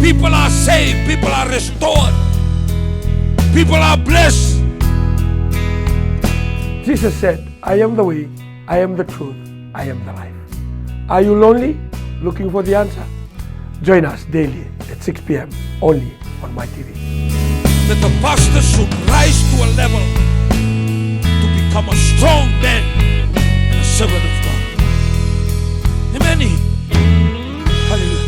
People are saved, people are restored, people are blessed. Jesus said, I am the way, I am the truth, I am the life. Are you lonely? Looking for the answer? Join us daily at 6 p.m. only on my TV. That the pastor should rise to a level to become a strong man and a servant of God. Amen. Hallelujah.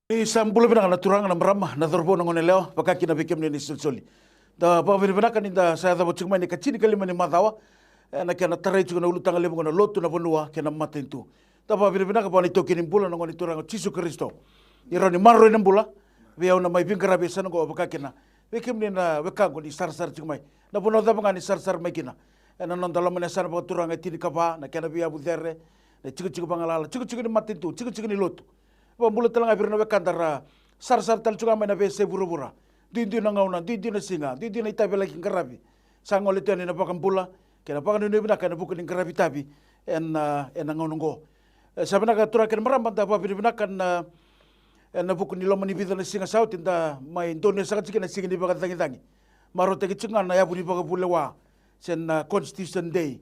Isang bulan na naturang na marama na dorbo ng oneleo pagkaki na bikim ni Sulsoli. Da pabiribana kaninda sa da botchik mani kachini kalima ni matawa na kana tarai chuko na ulutang lemo na lotu na bonua kana matentu. Da pabiribana ka pani toki ni bulan ng turang Jesu Kristo. Ironi marro ng bula biyaw na may bingkarabi sa ngo pagkaki na bikim ni na wekago ni sar-sar chukmai. Na puno da mga ni sar-sar may kina. Na non dalam na sana pagturang ay tini kapa na kana biya budere na chiku-chiku pangalala chiku-chiku ni matentu chiku-chiku ni lotu. Pambulat lang ay na wekandara sar-sar tal chuka may na bese bura-bura. Dindi na ngauna, dindi na singa, dindi na itabi lagi karabi. Sangol ito yan na pakampula, kaya napakan nyo na kaya nabukan ng karabi tabi, en ngaunong ko. Sabi na katura kaya maramang tapa, pinibinakan na nabukan nilo manibida na singa sao, tinda may doon sa katsikin na singa ni pagkatangi-tangi. Maro tagitsungan na yabu ni pagkapulawa, sen Constitution Day.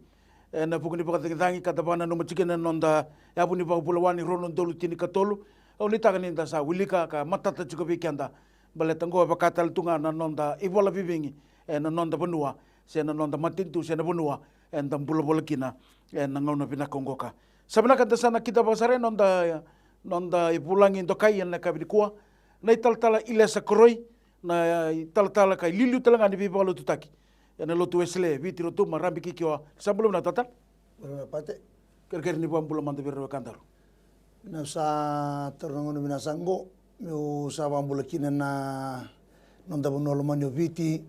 Nabukan ni pagkatangi-tangi, katabanan no matsikin na nonda yabu ni pagkapulawa ni Ronon Dolu tini katolo. Ulita kaninda sa wilika ka matata juga bikianda. Baletanggo apakatal tunga na nonda ibola bibingi na nonda benua se na nonda matintu se na benua en tambulo kina en ngauna pinakongoka sabana kanta sana kita basare nonda ipulangi ndokai en kabidikua na italtala ilesa koroi na italtala kai lilu talanga ni bibalo tutaki en lotu esle vitiro tu marambi kikio sabulum na tatal pate kerker ni pambulo mande birro kandaro na sa tornongo na sango meu sabang bulakina na nonda bonolo manyo viti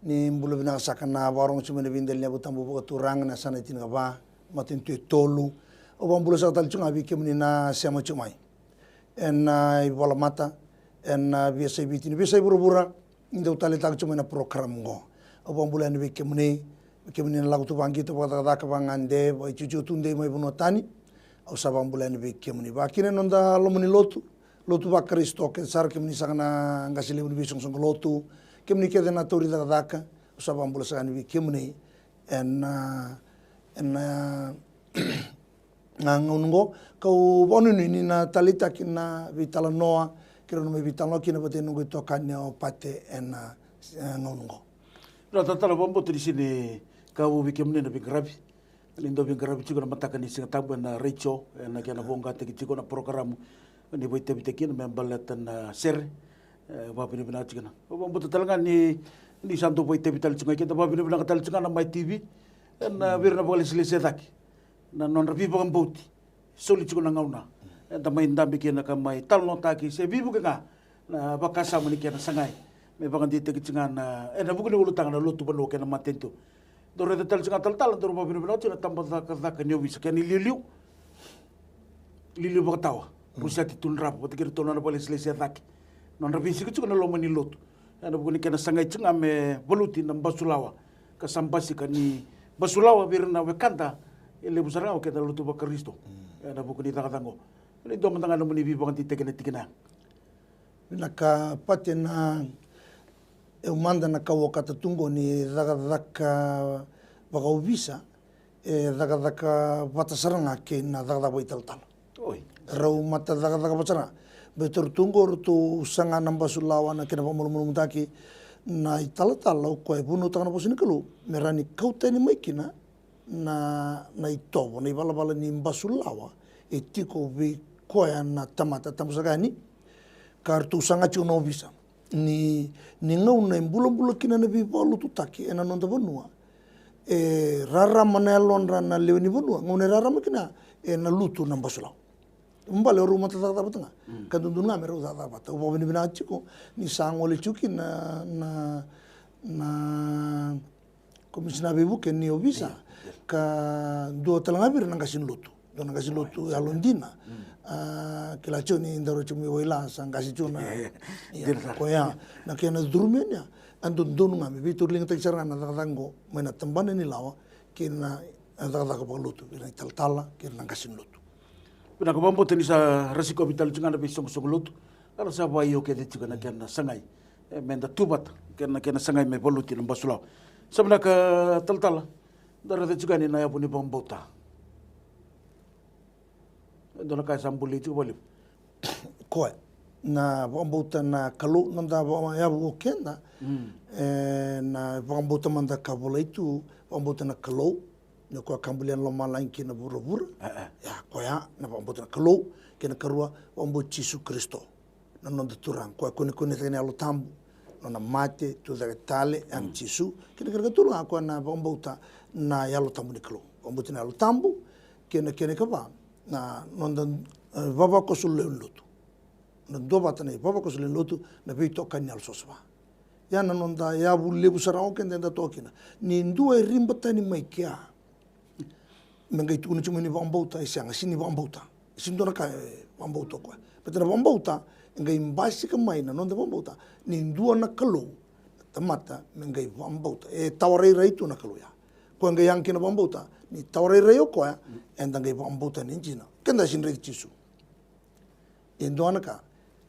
ni bulo bina sakana warong cuma ni bindel nya butambu buka turang na sana tin kaba matin tu tolu o bang bulo sa tal chunga bi kemni na siamo chumai en ibola mata en biasa viti ni biasa buru-bura indo tali tak cuma na program ngo o bang bulo ni bi kemni na lagu tu bangi tu pada ka bangande boy cucu tunde mai bunotani o sabang bulo ni bi kemni ba kine nonda lomuni lotu ba Kristo ke sar kemni sangana ngasili ni bisong song lotu kemni ke na tori da daka usabang bula sangani bi kemni en ngangungo kau bonu ni na talita kina vitala noa kiro no vitala kina pate nungu to kanya o pate en ngangungo na tatala bombo di sini kau bi kemni na bi grabi lindo bi grabi chiko na mataka ni singa tabu na Rachel na kana bonga te chiko na programu ni boy te bitekin membalatan ser babi ni bina chikana bombo talanga ni santo boy te bital chunga kita babi ni bina katal chunga na my TV na virna bolis lisetak na non rabi bogam boti soli chiko na ngauna da may ndambi kina ka may talno taki se bibu ka na bakasa mo ni kina sangay may bagan dite kitsinga na na bukan ulutang na lutu bano kina matento dore de tal chunga tal dore babi ni bina chunga tambata ka nyobi sa kani liliu bakatawa Rusia titun rap, pati kira tolong na polis lesia taki. Non rapi sih kecil na loma ni lot. Ana bukan kena sangai ceng ame baluti na basulawa. Kasambasi kani basulawa birna wekanta. Ele busarang oke ta lutu ba Kristo. Ana bukan di tango. Ini dom tangan na muni bibangan tikena. Naka pati na manda na kawo katatungo ni daga baka ubisa daga batasaranga ke na daga ital-tal. Oi. Rau mata daga bacana betul tunggu tu sanga namba sulawa na kena pamulu mutaki na itala ko e bunu tangana posini kelu merani kauteni maikina na itobo na ibala ni mbasulawa etiko bi ko na tamata tamusagani kartu sanga chuno bisa ni ngau na mbulu kina na bi bolu tutaki ena nonda bonua rara manelon rana lewini bonua ngone rara makina na lutu namba sulawa mbale rumah tata batanga kadundun nga mero tata bata ubo bini bina chiko ni sangole chuki na komisina bebu ke ni obisa ka do talanga bir nang kasin lutu do nang kasin lutu alondina kila choni ndaro chumi wela sang kasi chuna ko ya na kena durmenya andun donu nga me bitur ling taksara na tatango mena tambane ni lawa kina tata ka lutu bina taltala kina nang kasin lutu Pina ka bambo tani sa rasiko vital tungana be song lotu. Ala sa vai o ke te tugana kena sangai. Menda tubat kena sangai me voluti na basulau. Sabna ka taltala. Dara te tugani na yapu ni bambota. Dona kai sambuli tu boli. Koe. Na bambota na kalu nanda ba yabu o kena. Na bambota manda ka volaitu bambota na kalu. Na koa kambulian lo malain kina bura-bura. Ya koa na bambota na kalu kena karua bambo Jesu Kristo. Na nonda turang koa kone tene alo tambu. Na mate tu da tale ang Jesu kena kena turang koa na bambota na yalo tambu ni kalu. Bambota na alo tambu kena ka ba na nonda baba ko sulle lutu. Na doba tane baba ko sulle lutu na bito kanyal sosba. Ya na nonda ya bulle busarao kenda da tokina. Ni ndua rimba tani mai kia. Mengai tu ni cuma ni bambota isang sini bambota. Sindona ka bambota ko. Petera bambota ngai mbasi ka mai na nonda bambota ni ndua na kalu. Tamata mengai bambota tawari raitu na kalu ya. Ko ngai yang kina bambota ni tawari rayo ko ya enda ngai bambota ni jina. Kenda sin rei Jesu. Indona ka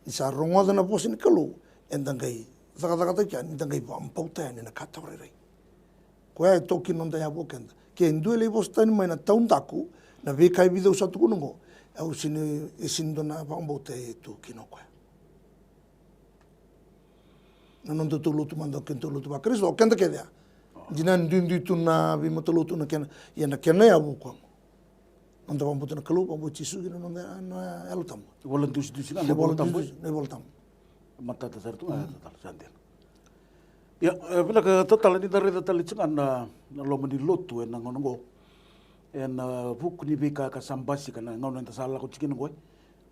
ni sa rongoda na posin kalu enda ngai zakata ka enda ngai bambota ni na katawari rai. Ko ya toki nonda ya bokenda. Ke ndue le bostani mai na taundaku na vekai video satu kunungo au sini isindona bambota tu kinoko. Na nonda tulutu manda kentulutu ba Kristo kenda kedia. Jinan dindu tu na bi matulutu na ken ya na kena ya buko. Nonda bambota na kalu bambo Jesu kina nonda na elutam. Voluntus na Ne voltam. Mata ta sartu tal santel. Ya, bila ka total ni dari total tsungan na lomo ni lotu na ngonongo. Buku ni bika ka sambasi kana ngono ta sala ko chikin ngoy.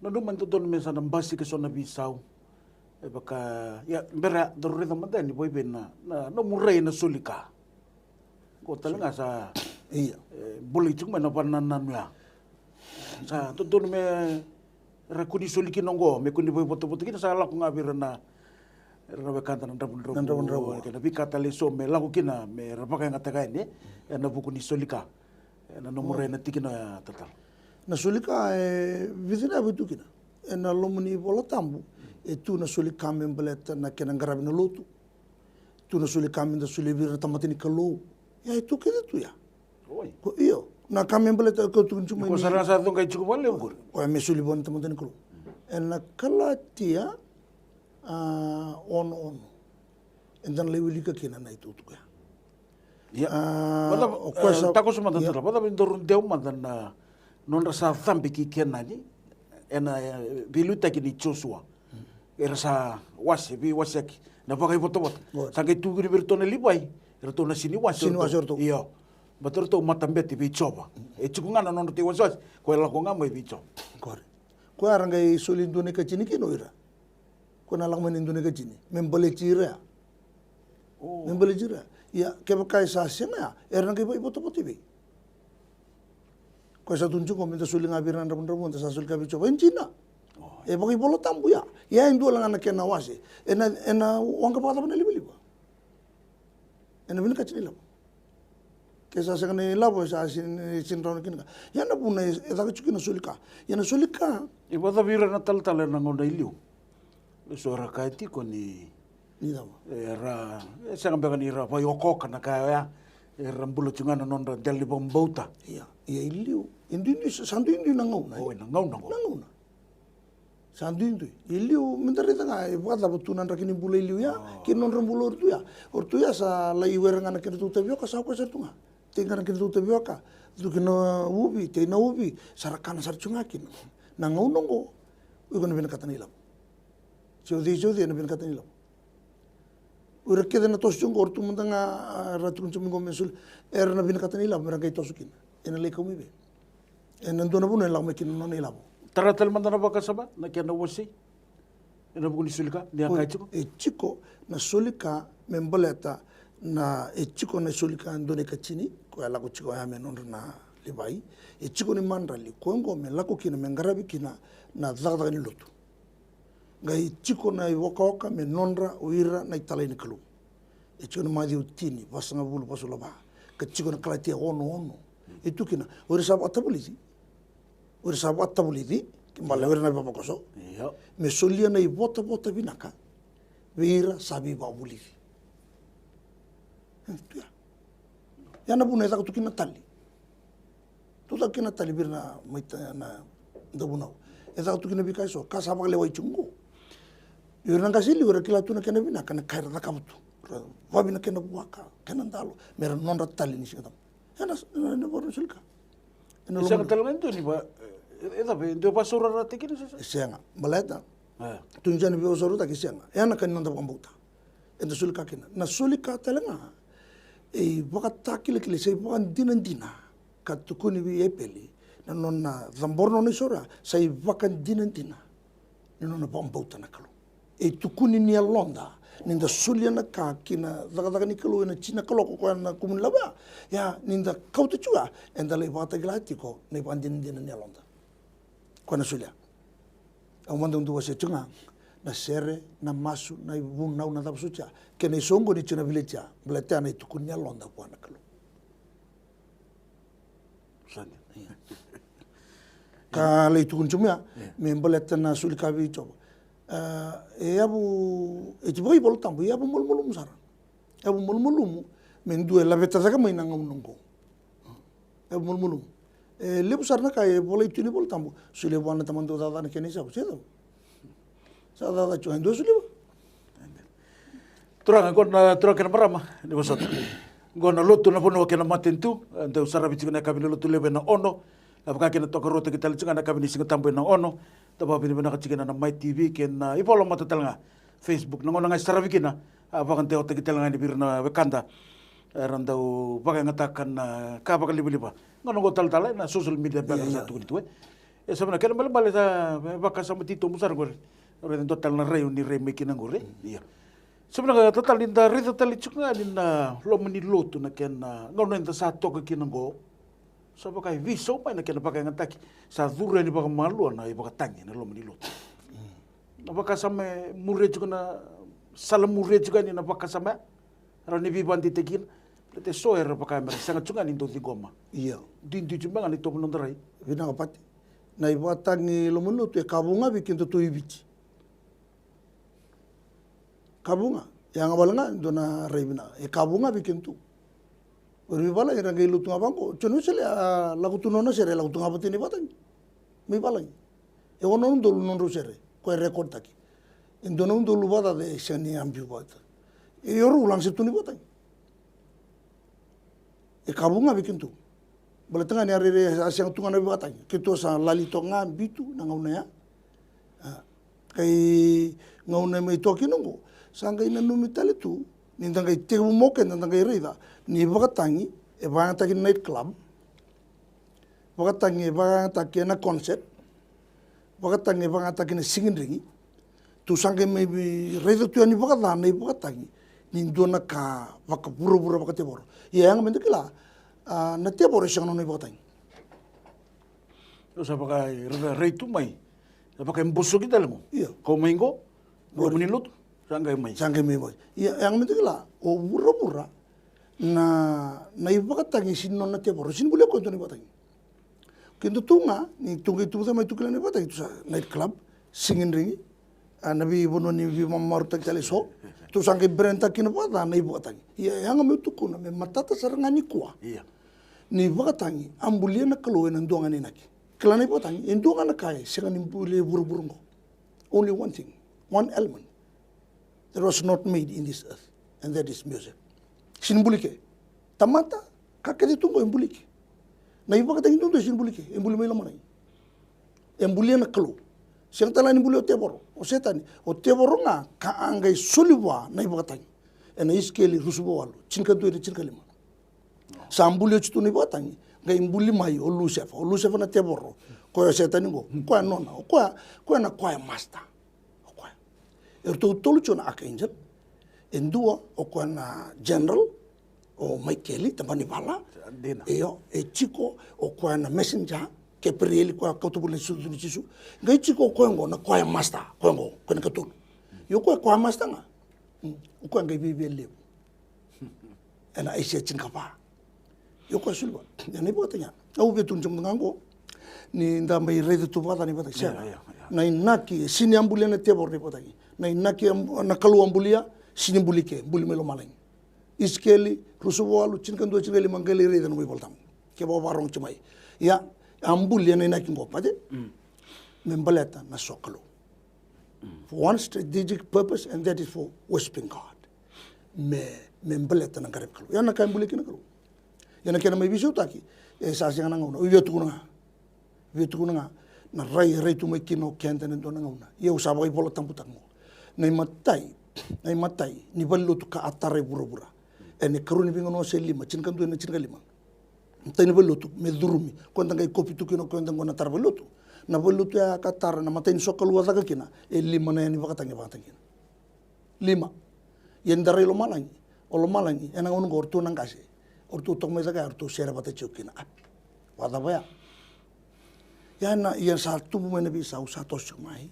No do man to don mesa na basi ka sona bisau. Baka ya bera dorre da manda ni boy ben na no murray na sulika. Ko talanga sa Iya. Buli tsuma na pananan ya. Sa to don me rakuni suliki nongo me kuni boy boto-boto kita sala ko ngabir na rabe kanta na ndabun kena bika tale so me lagu kina me rapaka ngata kai ne na buku ni solika na nomore na tikina total na solika vidina bitu kina na lomuni bola tambu tu na solika membeleta na kena ngarabi na lotu tu na solika minda solibir tamatini kalu ya itu kida tu ya oi ko iyo na kamembeleta ko tu cuma ko sarang sa dong kai cukup wale ngur ko me solibon tamatini kalu na kalatia on endan lewili ka kina na itu tuka ya wala tako suma dan tera wala bindor deu mandan na non rasa thambi ki kena ni biluta ki ni Joshua era sa wase bi wasek na pakai bot sangai tu gri bertone libai era to na sini wase iyo bator to matambeti bi choba chikunga non te wasas ko la ko ngamoi bi choba kore ko arangai solindone ka chini kinoira kona lang menindone ka chini membale chira membale chira ya keba kai sa sena erang kai poto be ko sa tunju ko minta suling abiran rabun ta sa sul ka bicho en china bagi bolo tambu ya indu lang anak kena wase ena wang ka pata libi ba ena bin ka chini labo ke sa sengane labo sa sin ron kin ya na puna eta ka chukina sulika ya na sulika ibada bira na tal na ngonda iliu suara kaiti ko ni dama era sangat bagan ira pa yoko kana kaya era bulu cungan non deli bombauta iya iliu indi sandu indi nangau nangau sandu indi iliu mentari tanga bata betunan rakini bulu iliu ya kin non rembulu ortu ya sa lai werang anak kena tuta bioka sa ko sertunga tinggal kena tuta bioka tu kena ubi te na ubi sarakan sarcungakin nangau nongo ukon ben kata nilam Jodi na bin kata nila. Ura keda na tosjung ortu mundanga ratun cumingo mensul na bin kata nila mereka itu tosukin. Ena leka umibe. Ena ndona pun ela mekin non ela. Taratal mandana baka saba na kena wasi. Ena buku sulika dia kai chiko. Chiko na sulika membaleta na chiko na sulika ndone kachini ko ela ko chiko ya menon na libai. Chiko ni mandrali ko ngo me lako kina mengarabi kina na zagda ni lutu. Ngai chiko na waka me nonra uira na italai ni kalu. Chiko na madi utini vasanga bulu pasula ba. Ka chiko na kalatia ono. Itu kina ora sab atabulisi. uri sa wata buliti ki malawir na papakoso Iya. me solia na ibota vinaka vira sabi ba buliti tu ya yana buna ita tu kina tali tu tak kina tali birna maita na dabunau ita tu kina bikai so ka sama lewa chungu yurna kasili ura kila tu na kena vinaka na kaira na kabutu wabi na kena buaka kena ndalo mera nonda tali ni sikata yana na boru silka Isang talagang ito, di ba? Ito ba, hindi pa surah natin kini sa... Sianga, baleta. Tunjani bi osoro ta kisianga. Yana kan nanda pambuta. Ento sulka kina. Na sulika talanga. Baka kile sei bukan dinan katukuni bi epeli. Na nonna zamborno ni sora sai bakan dinan Ni nonna pambuta na kalu. Tukuni ni alonda. Ninda sulia na kina daga ni kalu na China kalau ko na kumun laba. Ya ninda kau tu chua. Enda le bata glatiko ni pandin ni alonda. Kwana sulia. Ang mandang tuwa siya tsunga, na sere, na masu, na ibunaw na tapsucha, kena isongo ni chuna vilecha, belatea na itukunya londa po na kalu. Kala itukun chumya, me beleta na sulika vi chobo. Abu itiboy bol tambo, abu mulmulum sara. Abu mulmulum, men dua laveta saka may nangamunungko. Abu mulmulum. Lebu sarna kaya bola itu ni bol tambo. Sule buana taman tu dada na kene sa usia tu. Sa dada cuan dua sule. Turang turang kena marama ni bosot. Gona lotu na pono kena matentu, ante usara bici kena kabini lotu lebe na ono. Apakah kena toka rota kita lihat na kabini singa tambo na ono. Tapa bini bina kacikena na My TV kena ipolo mata talanga Facebook na ngona ngai sara bikina. Apakah teo te kita langai ni birna Wakanda. Randau pakai ngatakan kapa kali-liba. Ngono go tal-tal na social media ba satu gitu sebenarnya kan balik sa baka sama Tito Musar gore. Ore total na rey ni rey making gore. Iya. Sebenarnya total inda rito total chunga na lo meniloto na ken ngono inda sa to ka kinango. Sa pakai viso pa na ken pakai ngataki. Sa dure ni baka malu na ibaka tangi na lo meniloto. Na baka sama mure juga na salam mure juga ni na baka sama rani bibanti tekin. Lete soer pa kamera sangat cunga ni doti goma. Iya. Dinti cuma ngani to menondarai. Bina kapati. Na iwatangi lomuno tu kabunga bikin tu ibici. Kabunga yang awalnya dona rebina. Kabunga bikin tu. Uri bala yang rangai lutung abangko. Cunu sele lagu tu nona sere lagu tu ngapati ni batang. Mi bala. E ono ndo nonro sere. Ko record taki. Indono ndo lubada de seni ambiu bata. E yoru ulang situ ni batang. Kabunga bikin tu. Bala tengah ni hari asyang tungan nabi batang. Kita sa lali tonga bitu nangauna ya. Kai ngauna mai toki nungu. Sangkai na numitale tu. Nindang kai tebu moke nindang kai reida. Ni bakatangi e bangataki night club. Bakatangi bangataki na concert. Bakatangi bangataki na singing ringi. Tu sangkai mai reida tu ani bakatana i bakatangi. Nindo na ka baka pura-pura baka tebor. Yang mentu kila na tebor siyang nunay baka tayo. Sa pakai rei tu mai. Sa pakai mbuso kita lemo. Iya. Kau maingo, lo menilut, sangkai mai. Sangkai mai boy. Yang mentu kila o pura-pura na ibaka tayo sinon na tebor. Sin boleh ko ito ni baka tayo. Kinto tunga ni tunga itu sama itu kila ni baka tayo sa night club singing ringi. Nabi bono ni bi mamar tak tali so. Tu sangkai berenta kina bata na ibu katangi. Iya yang ame tuku na me matata sarangani kuah. Iya. Ni ibu katangi ambulia na kaluwe na nduangan ni naki. Kelana ibu katangi nduangan na kaya sira nimbuli buru-burungo. Only one thing, one element that was not made in this earth, and that is music. Sinbulike. Tamata kakete tunggu embulike. Na ibu katangi tunggu sinbulike. Embuli may lamanay. Embulia na kalu. Siang tala ni buli o teboro, o setani, o teboro nga kaangay suliwa na ibagatang. E na iskeli rusubo walo, cinka duwede cinka lima. Sa ambuli o chitu na ibagatang, ngay imbuli mai o lusefa na teboro. Koya setani go, koya nona, o koya na koya master. O koya. E ruto tolu chona archangel, endua o koya na general, o Michaeli, tambani bala. E chico, o koya na messenger, ke perieli kwa kautubule sudu ni chisu ngai chiko kwengo na kwa master kwengo kwena katul yo kwa master nga kwa ngai bibi lebu ana aisha chinkapa yo kwa sulwa ya ne botanya au betun jom ngango ni nda mai rei tu vata ni pata sia na inaki sini ambulia na te bor ni pata na inaki na kalu ambulia sini bulike buli melo malang iskeli rusuwa lu cinkan dua cingali manggali rei dan mai boltam ke bawa barong cumai ya ambulia na inaki ngopade membaleta na sokalo for one strategic purpose, and that is for worshiping God. Membaleta na karep kalu. Yan na kain buli kina kalu. Yan na kina may bisyo taki. Sa siya nga ngauna. Uyotu ko na nga. Na ray tu may kino kenta nito na ngauna. Iya usaba kay bola tamputang mo. Na matay. Ni baluto ka atare bura-bura. Ni karu ni bingono sa lima. Cinkan doon na cinkan lima. Tay ni baluto. May durumi. Kuwantang kay kopi tu kino kuwantang ko na tar baluto. Na baluto ya katar na matay ni sokal wala ka kina. Lima na yan ibakatang kina. Lima. Yan daray lumalangi. O lumalangi. Yan ang unang orto ng kasi. Orto tok may sakay. Orto sera pati chukina. Wala ba ya? Yan na. Yan sa tubo may nabisa. Sa tos chumay.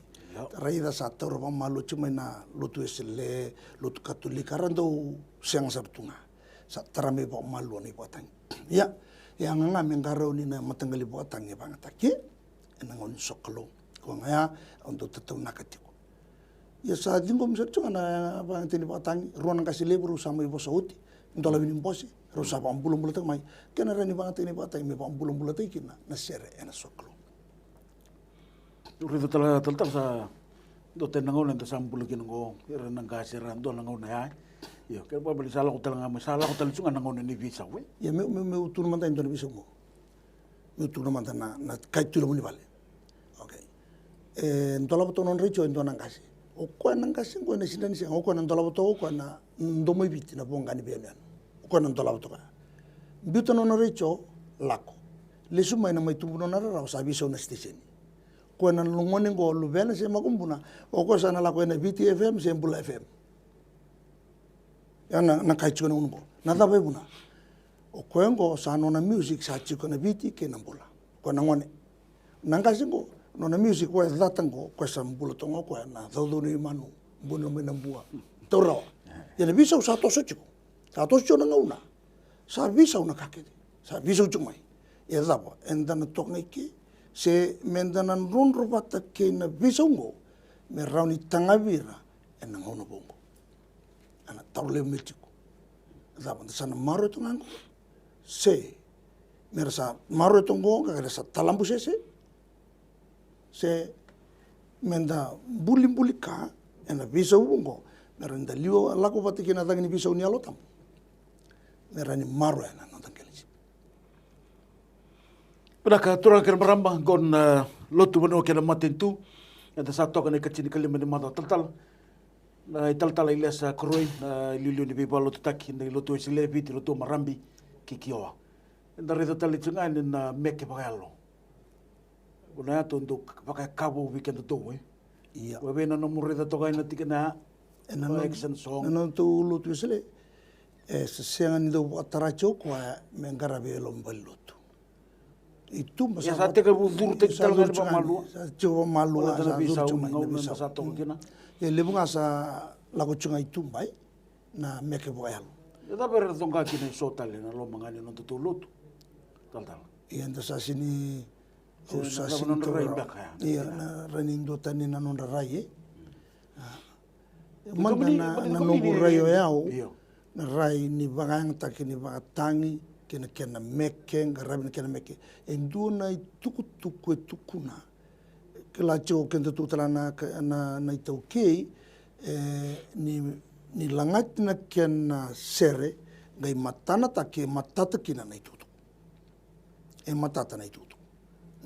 Raida sa toro pa malo chumay na luto esile. Luto katulika. Rando siyang sartunga. Sa tarami pa malo ni patang. Ya. Yang nga mengaraw ni na matanggali po atang ni pangataki. Enangon sokalo ko ngaya untuk tetap nakatiko ya sa dingo msercho na bang tini patang ruan kasi lebru sama ibo sauti ndola binim posi ro sa pambulum bulat mai kana rani bang tini patang me pambulum bulat ikina na sere ena sokalo Urido tala sa do tenangon enta sambulu kingo era nang kasi rando nangon ya yo ke pa bali sala ko tala nga masala ko tala sunga nangon ni visa we ya me utun manta ndo biso mo me utun manta na kaitulo muni vale ntolaboto non richo ndo nangasi okwa nangasi ngo nesindani sing okwa ntolaboto okwa na ndomo ibiti na bongani benen okwa ntolaboto ka bito non richo lako lesuma ina maitumbu non ara sabi so na station kwa na lungone ngo lubena se makumbuna okwa sana lako na biti FM se mbula FM yana na kaicho na ungo na dabe buna okwa ngo sana na music sa chiko na biti ke na mbula kwa na ngone nangasi ngo no na music wa datango kwa sambulo tongo kwa na todo ni manu bono me nambua toro ya na bisa sa to sochiko na ngauna sa bisa una kakete sa bisa chumai ya dabo enda na tokniki se mendanan ron robata ke na bisa ngo me rauni tangavira ena ngono bongo ana tawle metiko dabo sana maro tongo se merasa maro tongo ka sa talambu se menda buli ka ena bisa ubungo merenda liwa lako pati kina tangini bisa unia lotam merani maro ena nontangelis Pernah turang kena merambah gon lotu mano kena matentu ada satu kena kecil kali meni mata tal na tal ilas koroi na lilu ni biba lotu taki na lotu silebi ti lotu marambi kikioa ndare tal tsunga na meke bagalo Una tondo pakai kabo weekend to iya we na no murre to ga na tikana ena no action song no to lutu sele se sengan do ataracho kwa mengara be lombalutu itu ya sa te ka buru te tal ga ba malu sa jo malu sa bisa bisa sa to kina ya lebunga sa lago chunga itu bai na meke boyal ya da ber to ga kina so tal na lo mangani no to lutu tal iya nda sa sini Usa sinto iya na ranindo tani na nonda rai manda na nobu rayo yao na rai ni bagang taki ni bagatangi kena meke ngarabi kena meke enduna tuku tukuna kela cho kenta tutala na itau kei ni langat na kena sere ngai matana take matata kina na itutu matata na itutu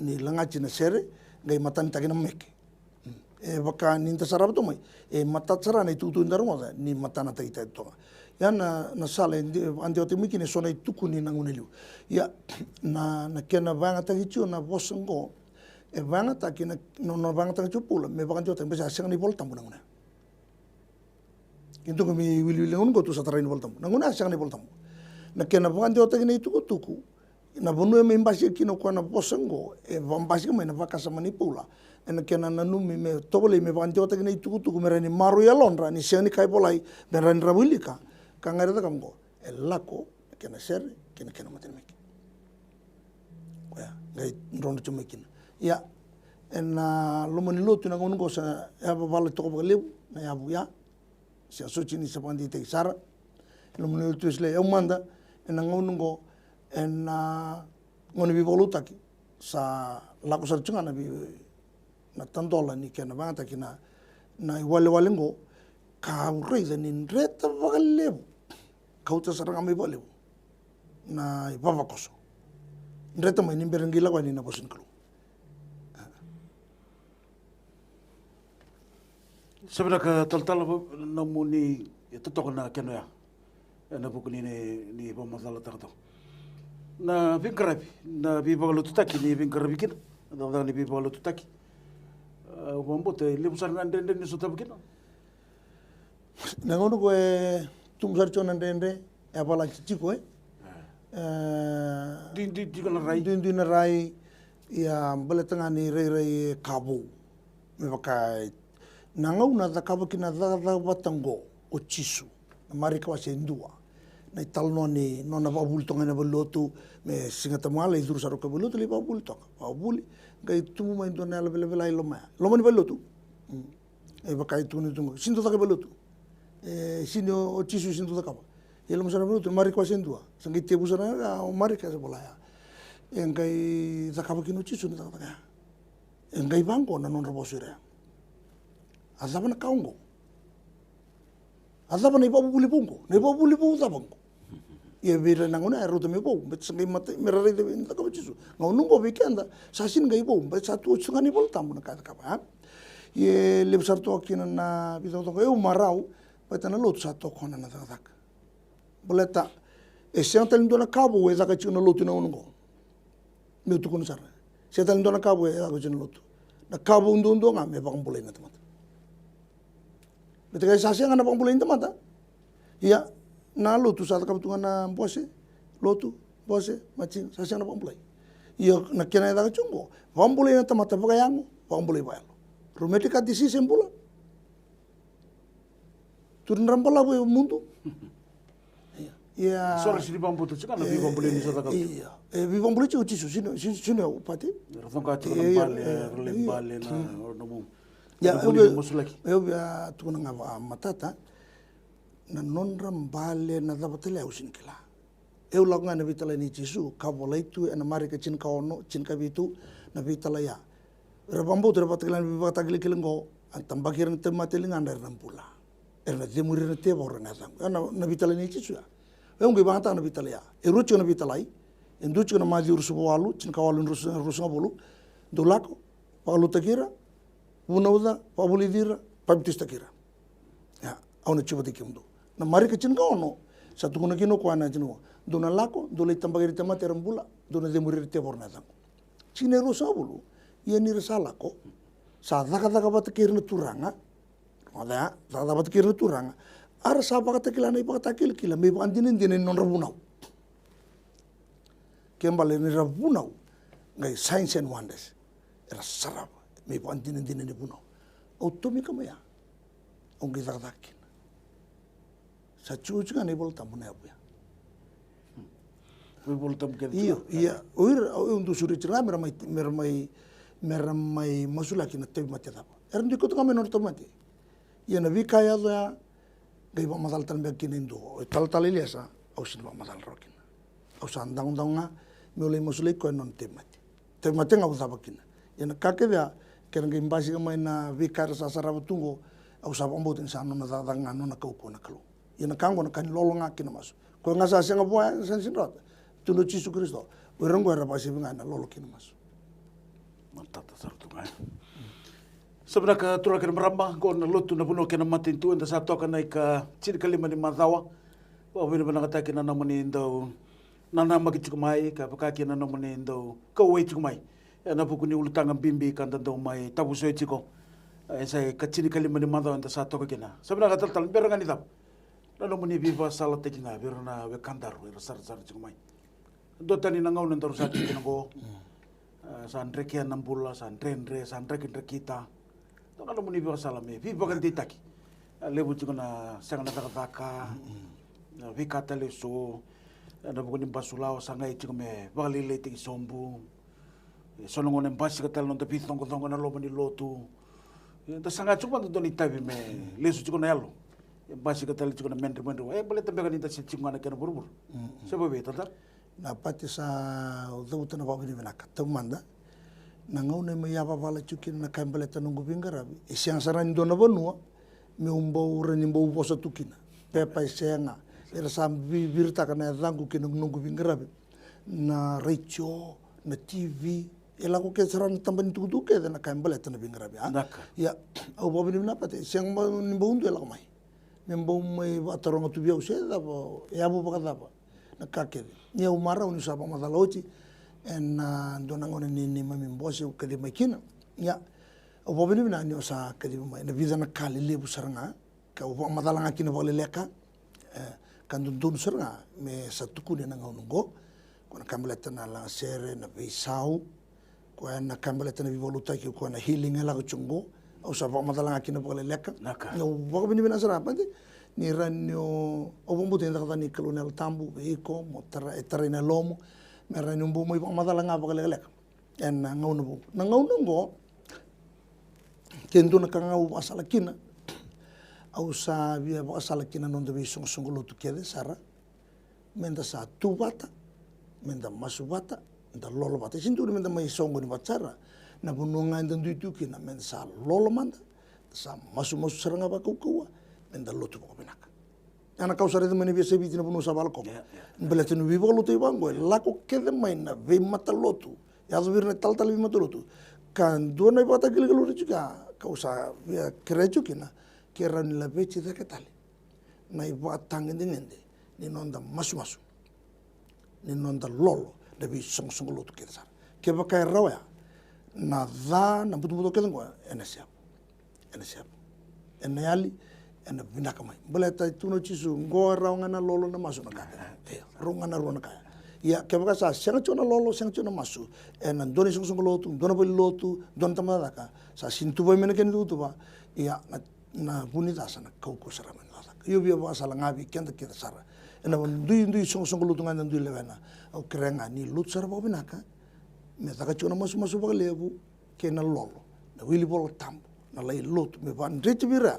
ni langachi na sere ngai matan tagina meke baka ninta sarab to mai matat sara na tutu ndar mo ni matana tagita to ya na sala andi ote miki ne sona tuku ni nanguneliu ya na kena vanga tagichu na bosengo vanga takina no vanga tagichu pula me vanga jote mbesa sing ni voltam nanguna kintu kami wili ungo tu satara ni voltam nanguna sing ni voltam na kena vanga jote ni tuku na bonu me mbasi kino kwa na bosengo mbasi me na vaka sama ni pula ena kena na numi me tobole me vanjo ta ni tuku merani maru ya lonra ni seni kai polai berani rabulika kangare ta kamgo elako kena ser kena maten me ya ngai rono chumekina ya en lomani lotu na ngongo sa ya bala to ko lew na ya bu ya sia sochi ni sapandi te sara lomani lotu isle eu manda en ngongo en ngoni bi volutaki sa lako sa chunga na bi na tandola ni kena bata kina na wale ngo ka ureza ni reta valew kauta saranga mai valew na baba koso reta mai ni berengila kwa ni na bosin klu Sebenarnya tal-tal namun ni itu toh na kena ya, na bukan ni pemasalah tertentu. Na bingkarabi, na bibalu tutaki ni bingkarabi kina, na ni bibalu tutaki. Wambote libusan ngande ni suta bikin. Nangono ko tum sarcho nande e bala chico Di kana rai. Di na rai ya bala tanga ni rei kabu. Me bakai nangau na kabu kina da watango o chisu. Mari ka wase ndua. Na talno ni nona babul tonga na bolotu me singata mala iduru saro ka bolotu li babul tonga. Babul kai tu mai dona la bela loma. Loma ni bolotu. E bakai tu ni tungo. Sinto ka bolotu. Sino o chisu sinto ka. Ele musana bolotu mari ka wase ndua. Sangi te busana o mari ka se bolaya. Engai zakaba kino chisu ni taka. Engai bango na non robosure. Azaba na kaungo. Azaba na ibabuli bungo. Na ibabuli bungo zabango. Ia vira nangona ruta me bom, bet sangai mate merare de inda ka chisu. Ngau nungo weekenda sasin gai bom, bet satu sangani bol tamu na ka ka. Ye lebsar to kina na bito to eu marau, bet na lot satu kona na tak. Boleta e senta ndona cabo e zaka chuna lotu na nungo. Me tu kun sara. Senta ndona cabo e zaka chuna lotu. Na cabo ndo nga me bang bolai na tamata. Bet ka sasin nga na bang bolai na tamata. Ia na lotu sa kabutungan na bose lotu bose macing sasya na pambulay iyo na kena da chungo pambulay na tamata bagayango pambulay bayalo romantic decision pula turun rambala bo mundo iya Sora sini bambu tu cakap lebih bambu ni sota kau. iya bi pambulay chu chisu sino upati Rafong kau tu lembale na ornamu. ya Musulaki. eu tu nga matata na nonram bale na dabatele ausin kila. Eu lagunga na vitala ni Jesu kabola itu na mari ka chin kaono chin ka bitu na vitala ya. Rabambo tra pataklan bibata gili kilengo antam bakiran te mateling andar nampula. Na demuri na te bor na sang. Na vitala ni Jesu ya. Eu ngi bangata na vitala ya. Erucho na vitala ai. Enducho na maji ursu walu chin kawalu rusu ngabulu. Dolako palu takira unauda pabulidira pabtista kira. Ya, au na chuba dikimdo. Na mari ka chin kaono satu kuna kino kwa na jino dona lako dole tambagiri tamate rambula dona demuri te borna sang chine rosa bulu ye ni resala ko sa daga bat kirna turanga ada daga bat kirna turanga ar sa ba kila nei ba takil kila me bandinin dinen non rabunau kembale ni rabunau ngai science and wonders era sarab me bandinin dinen bunau automika maya ongi daga sa chuchu kan ibol tamu na ya. Ibol tamu kan. Iya, oir untuk suri cerah meramai masulaki na tebi mati apa. Eram di kota kami norte mati. Ia nabi kaya tu ya, gay ba masal tan bekin indo. Tal iliasa, ausin ba masal rokin. Ausan dang mulai masulai ko non tebi mati. Tebi mati ngau sabakin. Ia na kake dia, kena gay mbasi kamay na vikar sa sarabatungo, ausab ambotin sa ano na dadang ano na kauko na kalu. Ina kango na kan lolonga kina masu. Ko nga sa nga boa san sinrot. Tuno Jesu Kristo. Urang ko ra pasi nga na lolo kina masu. Mantata sartu ngai. Sebenarnya tura kena merambah ko na lotu na puno kena matin tu enda sa toka nai ka ciri kalima ni madawa. Wa bina bana kata kina na mani ndo na na magi chukumai ka paka kina na mani ndo ka wei chukumai. Na pukuni ulutanga bimbi kan ndo mai tabu so chiko. Sai ka ciri kalima ni madawa enda sa toka kina. Sebenarnya tal beranga ni tap. Lalu muni viva sala teki nga birna we kandar we sar chumai do tani nangau nantor sa teki ngo san rekia nampula san renre san rekin kita to kalau muni viva sala me viva kan ditaki lebu chuna sang na taka vi katale so na bukuni basulao sangai chikume bali le teki sombu sonongon en basi katal non tapi tong na lo mani lotu ta sanga chuma to ni tabi me lesu chiko na yalo en basi katal chiko na mendre boleh tabe kan ta chingwana kana burbur sebo be tata na pati sa uta na pabini benaka tumanda na ngau ne mai apa pala chukin na kambale tanungu bingarabi isiang sarani dona bonua me umbo rani mbo posa tukina pepa isenga era sambi virta kana zangu kinungu bingarabi na recho na TV ela ko ke saran tamban tudu ke na kambale tan bingarabi ya au pabini na pati siang mbo undu ela mai membo mai atarong tu biau se da ya bu bakada ba na kake ni umara uni sapa madalochi en dona ngone ni mami mbose u kali makina ya o bobini na ni osa kali mai na vida na kali lebu saranga ka o madalanga kina bole leka kan dun saranga me satuku ni na ngongo kona kambaleta na la sere na visau ko na kambaleta na vivoluta ki ko na healing la ko chungo o sa madalanga kina bole leka no bobini na sara pande ni ranyo o bombo tenda ka ni kolonel tambu iko motara etarina lomo mera ni mbo mo madalanga bakale lek en ngawno bu na ngawno ngo kendo na kangau asalakina au sa via asalakina non devi song lo tu kede sara menda sa tu bata menda masu bata nda lolo bata sindu menda mai songo ni batara na bununga ndu tu kina menda sa lolo manda sa masu saranga ba kuwa menda lotu ko benaka ana kausare de meni bese bitina bunu sabal ko belete no vivo lotu bango la ko kede mai na ve mata lotu ya zubirne tal vi mata lotu kan do na bata gilgalo juga kausa via krejo kina kera ni la bechi de ketali na iba tangende ngende ni nonda masu ni nonda lolo de vi song lotu kede sar ke baka rawa na da na butu kede ngo enesiap enayali ena binaka mai boleta tuno chisu ngora ngana lolo na masu na kaya rongana rona kaya ya ke baka sa senga chona lolo senga chona masu ena doni sung lotu dona boli lotu don tamada ka sa sintu boy mena ken tu ba ya na buni dasana kau ko sara men lasa yo bi ba sala ngabi kenda kita sara ena ndui sung lotu ngana ndui levena au krenga ni lut sara bo binaka me taka chona masu ba lebu ke na lolo na wili bolo tambo na lai lotu me ban rete bira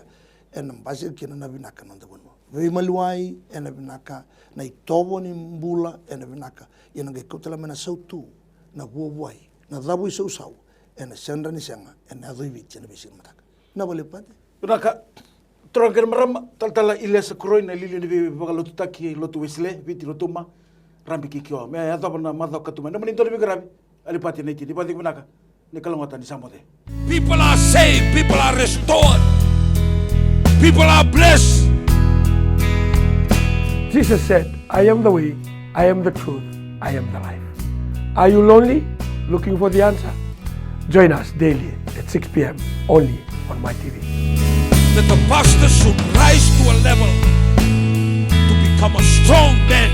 en basi kina na binaka nonde bono ve maluai en binaka na itobo ni mbula en binaka ina ge kotela mena sautu na buai na dabu sau en senda ni senga en adui biche na bisi mataka na bole pate binaka tronger maram tal ilesa kroina lili ni bagalotu taki lotu wesle biti lotuma rambi kikyo me ya dabana madha katuma na mani tori bigarabi ali pati nei ti pati binaka ni kalongota ni samode People are saved, people are restored, people are blessed. Jesus said, I am the way, I am the truth, I am the life. Are you lonely? Looking for the answer? Join us daily at 6 p.m. only on My TV. That the pastor should rise to a level to become a strong man